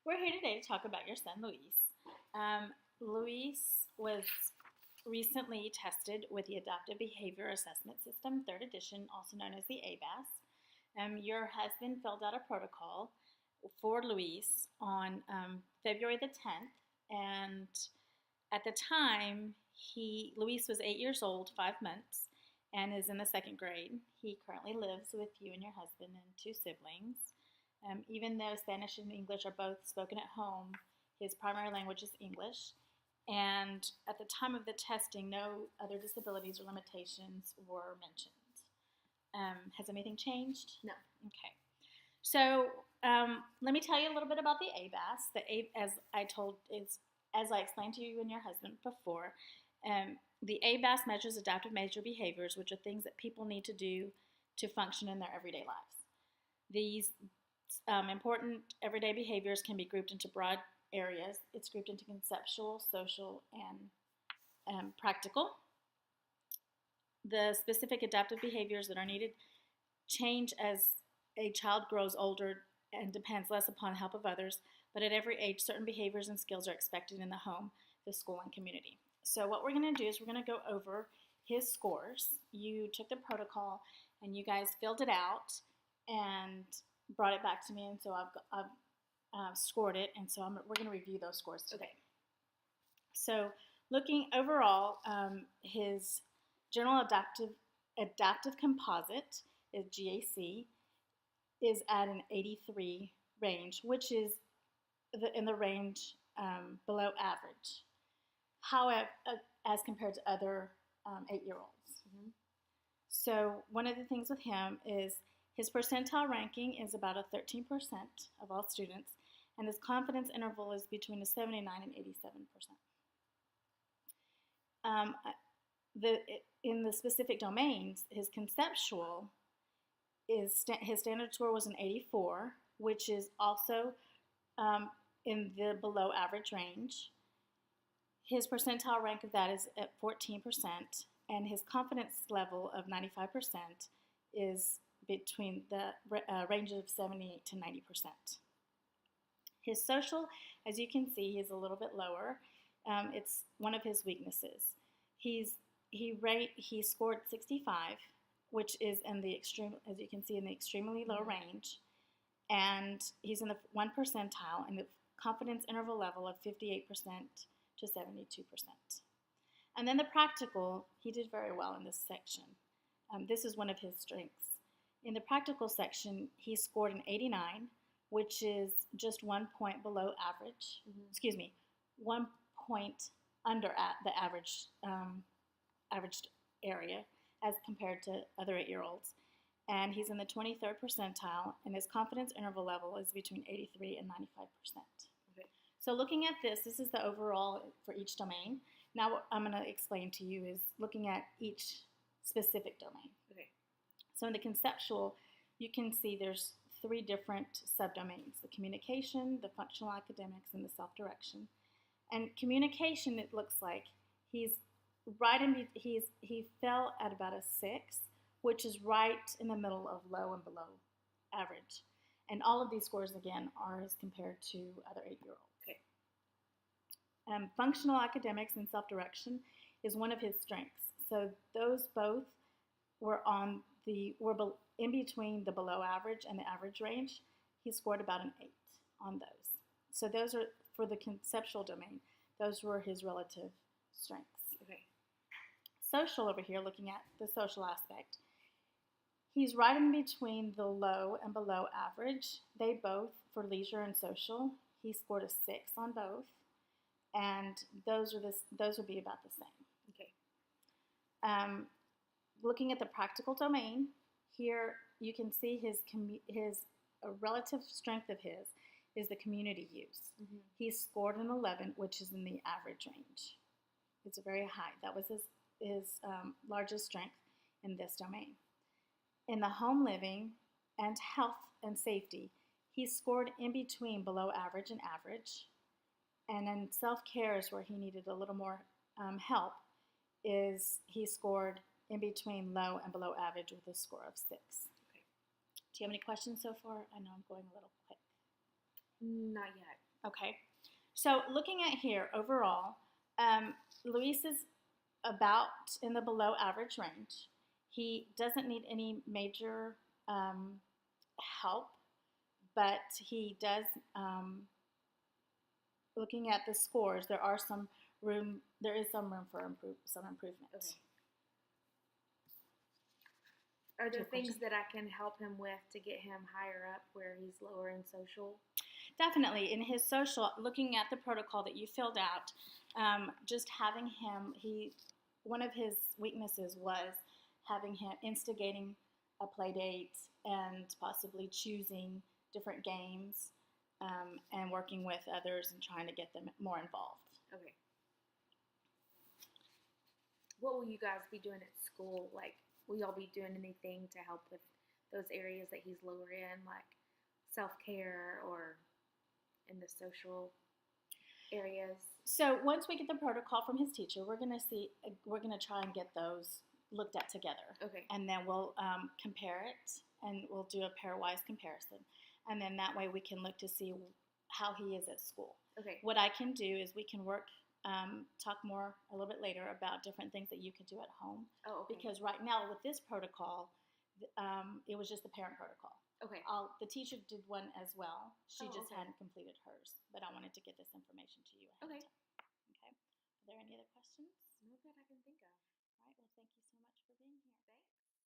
We're here today to talk about your son, Luis. Luis was recently tested with the Adaptive Behavior Assessment System, third edition, also known as the ABAS. Your husband filled out a protocol for Luis on February the 10th, and at the time, Luis was 8 years old, 5 months, and is in the second grade. He currently lives with you and your husband and two siblings. Even though Spanish and English are both spoken at home, his primary language is English. And at the time of the testing, no other disabilities or limitations were mentioned. Has anything changed? No. Okay. So let me tell you a little bit about the ABAS. As I explained to you and your husband before, the ABAS measures adaptive major behaviors, which are things that people need to do to function in their everyday lives. These important everyday behaviors can be grouped into broad areas. It's grouped into conceptual, social, and practical. The specific adaptive behaviors that are needed change as a child grows older and depends less upon the help of others, but at every age, certain behaviors and skills are expected in the home, the school, and community. So what we're going to do is we're going to go over his scores. You took the protocol and you guys filled it out and brought it back to me, and so I've scored it, and so we're going to review those scores today. Okay. So looking overall, his General Adaptive Composite, is GAC, is at an 83 range, which is in the range below average. However, as compared to other 8-year-olds. Mm-hmm. So one of the things with him is his percentile ranking is about a 13% of all students, and his confidence interval is between a 79 and 87%. In the specific domains, his conceptual his standard score was an 84, which is also in the below average range. His percentile rank of that is at 14%, and his confidence level of 95% is between the range of 78 to 90%. His social, as you can see, is a little bit lower. It's one of his weaknesses. He scored 65, which is in the extreme, as you can see, in the extremely low range, and he's in the 1 percentile in the confidence interval level of 58% to 72%. And then the practical, he did very well in this section. This is one of his strengths. In the practical section, he scored an 89, which is just 1 point below average. Mm-hmm. Excuse me, 1 point under the average area as compared to other 8-year-olds. And he's in the 23rd percentile, and his confidence interval level is between 83 and 95%. Okay. So looking at this is the overall for each domain. Now what I'm going to explain to you is looking at each specific domain. Okay. So in the conceptual, you can see there's 3 different subdomains: the communication, the functional academics, and the self-direction. And communication, it looks like he fell at about a 6, which is right in the middle of low and below average. And all of these scores, again, are as compared to other 8-year-olds. Okay. Functional academics and self-direction is one of his strengths. So those both were in between the below average and the average range. He scored about an 8 on those. So those are, for the conceptual domain, those were his relative strengths. Okay. Social over here, looking at the social aspect, he's right in between the low and below average. They both, for leisure and social, he scored a 6 on both, and those would be about the same. Okay. Looking at the practical domain, here you can see a relative strength of his is the community use. Mm-hmm. He scored an 11, which is in the average range. It's very high. That was his largest strength in this domain. In the home living and health and safety, he scored in between below average and average. And in self-care is where he needed a little more help. He scored in between low and below average with a score of 6. Okay. Do you have any questions so far? I know I'm going a little quick. Not yet. Okay. So looking at here overall, Luis is about in the below average range. He doesn't need any major help, but he does. Looking at the scores, there is some room for some improvement. Okay. Are there things that I can help him with to get him higher up where he's lower in social? Definitely. In his social, looking at the protocol that you filled out, just having him, one of his weaknesses was having him instigating a play date and possibly choosing different games and working with others and trying to get them more involved. Okay. What will you guys be doing at school? Like, will y'all be doing anything to help with those areas that he's lower in, like self-care or in the social areas? So once we get the protocol from his teacher, we're gonna try and get those looked at together. Okay. And then we'll compare it, and we'll do a pairwise comparison, and then that way we can look to see how he is at school. Okay. What I can do is we can talk more a little bit later about different things that you could do at home. Oh, okay. Because right now with this protocol, it was just the parent protocol. Okay. The teacher did one as well. She just okay. hadn't completed hers, but I wanted to get this information to you ahead of time. Okay. Are there any other questions? No that I can think of. All right. Well, thank you so much for being here.